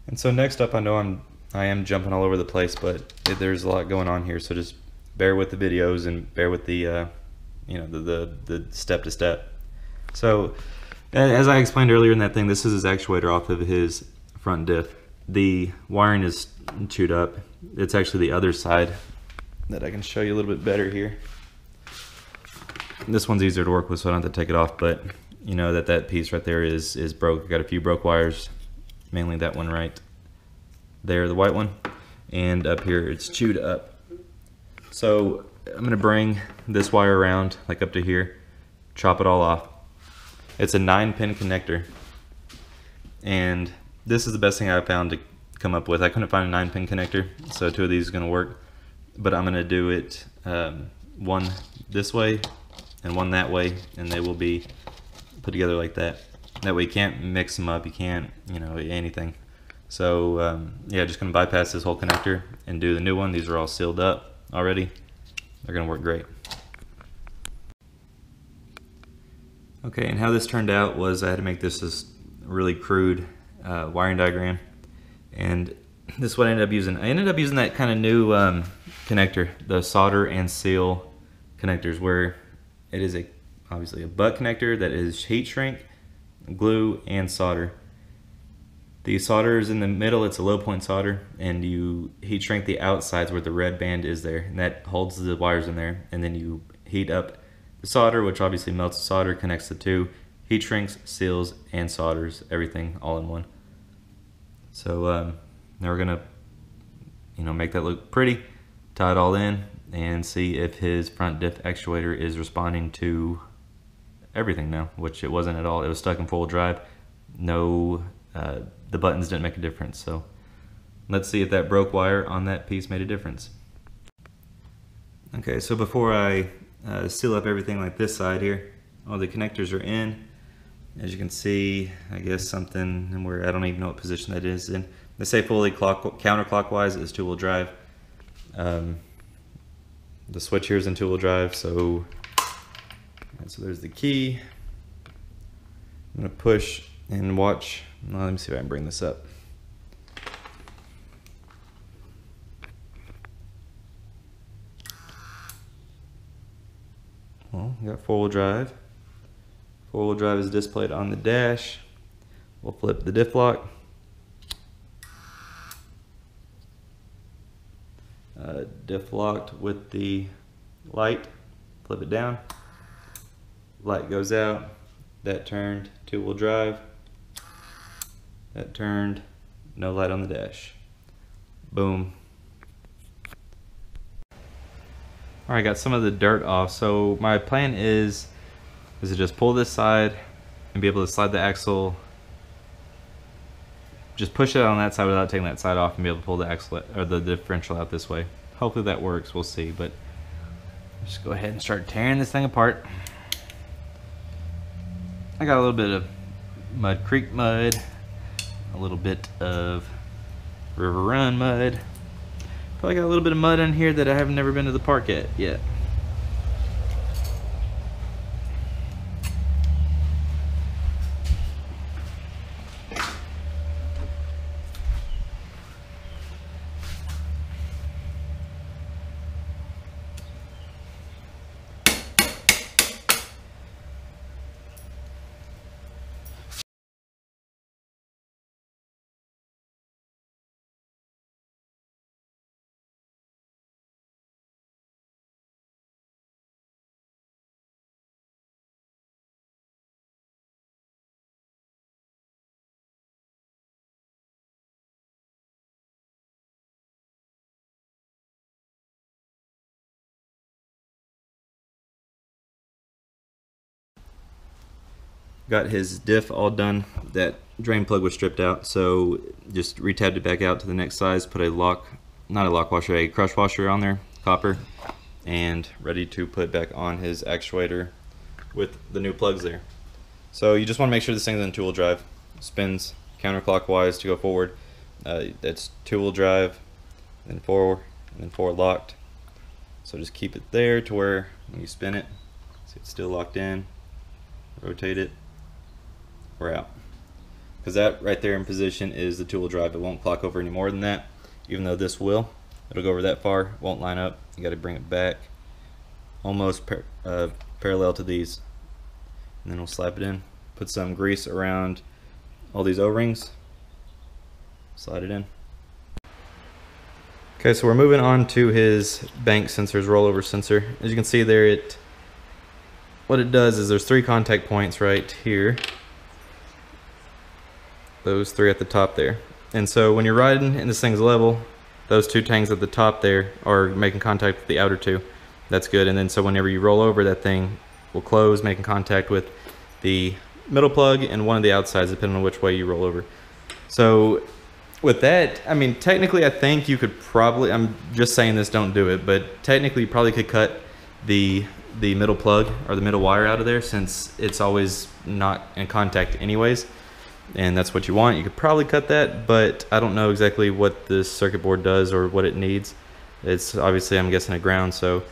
And so next up, I am jumping all over the place, but there's a lot going on here, so just bear with the videos and bear with the the step to step. So as I explained earlier in that thing, this is his actuator off of his front diff. The wiring is chewed up. It's actually the other side that I can show you a little bit better here. This one's easier to work with, so I don't have to take it off, but you know that piece right there is broke. I got a few broke wires, mainly that one right there, the white one, and up here it's chewed up. So I'm gonna bring this wire around like up to here, chop it all off. It's a 9-pin connector, and this is the best thing I found to come up with. I couldn't find a 9-pin connector, so 2 of these is gonna work, but I'm gonna do it one this way and one that way, and they will be put together like that. That way you can't mix them up, you can't, anything. So yeah, just gonna bypass this whole connector and do the new one. These are all sealed up already. They're gonna work great. Okay, and how this turned out was I had to make this really crude wiring diagram, and this is what I ended up using. I ended up using that kind of new connector, the solder and seal connectors, where it is obviously a butt connector that is heat shrink, glue, and solder. The solder is in the middle, it's a low point solder, and you heat shrink the outsides where the red band is there, and that holds the wires in there, and then you heat up the solder, which obviously melts the solder, connects the two, heat shrinks, seals, and solders, everything all in one. So now we're gonna make that look pretty, tie it all in, and see if his front diff actuator is responding to everything now, which it wasn't at all. It was stuck in 4-wheel drive. No, the buttons didn't make a difference. So let's see if that broke wire on that piece made a difference. Okay, so before I seal up everything like this side here, all the connectors are in. As you can see, I guess something where I don't even know what position that is in. They say fully counterclockwise is 2-wheel drive. The switch here is in 2-wheel drive, so there's the key. I'm gonna push and watch. Well, let me see if I can bring this up. Well, we got 4-wheel drive. 4-wheel drive is displayed on the dash. We'll flip the diff lock. Diff locked with the light. Flip it down. Light goes out. That turned 2-wheel drive. That turned no light on the dash. Boom. Alright, got some of the dirt off. So my plan is to just pull this side and be able to slide the axle, just push it on that side without taking that side off, and be able to pull the axle or the differential out this way. Hopefully that works, we'll see, but just go ahead and start tearing this thing apart. I got a little bit of Mud Creek mud, a little bit of River Run mud. Probably got a little bit of mud in here that I have never been to the park yet. Got his diff all done. That drain plug was stripped out, so just retabbed it back out to the next size, put a a crush washer on there, copper, and ready to put back on his actuator with the new plugs there. So you just want to make sure this thing's in 2-wheel drive, spins counterclockwise to go forward. That's 2-wheel drive, then 4, and then 4 locked. So just keep it there to where when you spin it, see it's still locked in, rotate it, we're out. because that right there in position is the two-wheel drive. It won't clock over any more than that, even though this will. It'll go over that far, won't line up. You got to bring it back almost parallel to these, and then we'll slap it in. Put some grease around all these O-rings, slide it in. Okay, so we're moving on to his bank sensors, rollover sensor. As you can see there, what it does is there's 3 contact points right here. Those 3 at the top there. And so when you're riding and this thing's level, those 2 tangs at the top there are making contact with the outer 2. That's good. And then so whenever you roll over, that thing will close, making contact with the middle plug and one of the outsides, depending on which way you roll over. So with that, I mean, technically I think you could probably, I'm just saying this, don't do it, but technically you probably could cut the middle plug or the middle wire out of there, since it's always not in contact anyways, and that's what you want. You could probably cut that, but I don't know exactly what this circuit board does or what it needs. It's obviously, I'm guessing, a ground. So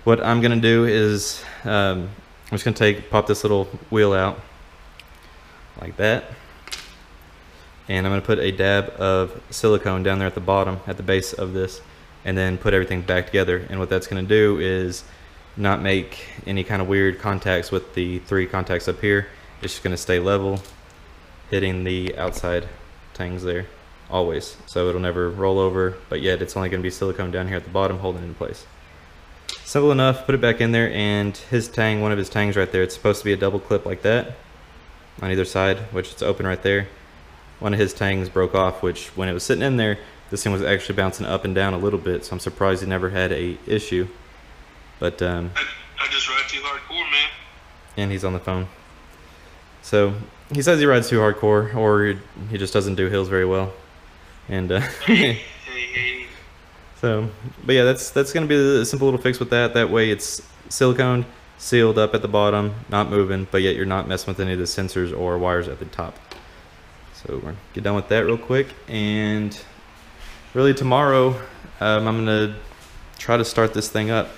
what I'm gonna do is I'm just gonna pop this little wheel out like that, and I'm going to put a dab of silicone down there at the bottom, at the base of this, and then put everything back together. And what that's going to do is not make any kind of weird contacts with the 3 contacts up here. It's just going to stay level, hitting the outside tangs there always, so it'll never roll over, but yet it's only going to be silicone down here at the bottom holding it in place. Simple enough. Put it back in there, and his tang, one of his tangs right there, it's supposed to be a double clip like that on either side, which it's open right there. One of his tangs broke off, which when it was sitting in there, this thing was actually bouncing up and down a little bit, so I'm surprised he never had a issue. But I just ride too hardcore, man. And he's on the phone. So he says he rides too hardcore, or he just doesn't do hills very well. And hey. So, but yeah, that's gonna be a simple little fix with that. That way it's siliconed, sealed up at the bottom, not moving, but yet you're not messing with any of the sensors or wires at the top. So we're gonna get done with that real quick, and really tomorrow I'm gonna try to start this thing up.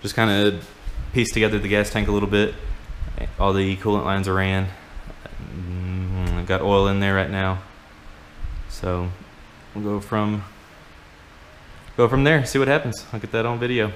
Just kind of piece together the gas tank a little bit. All the coolant lines are ran. Got oil in there right now. So we'll go from there, see what happens. I'll get that on video.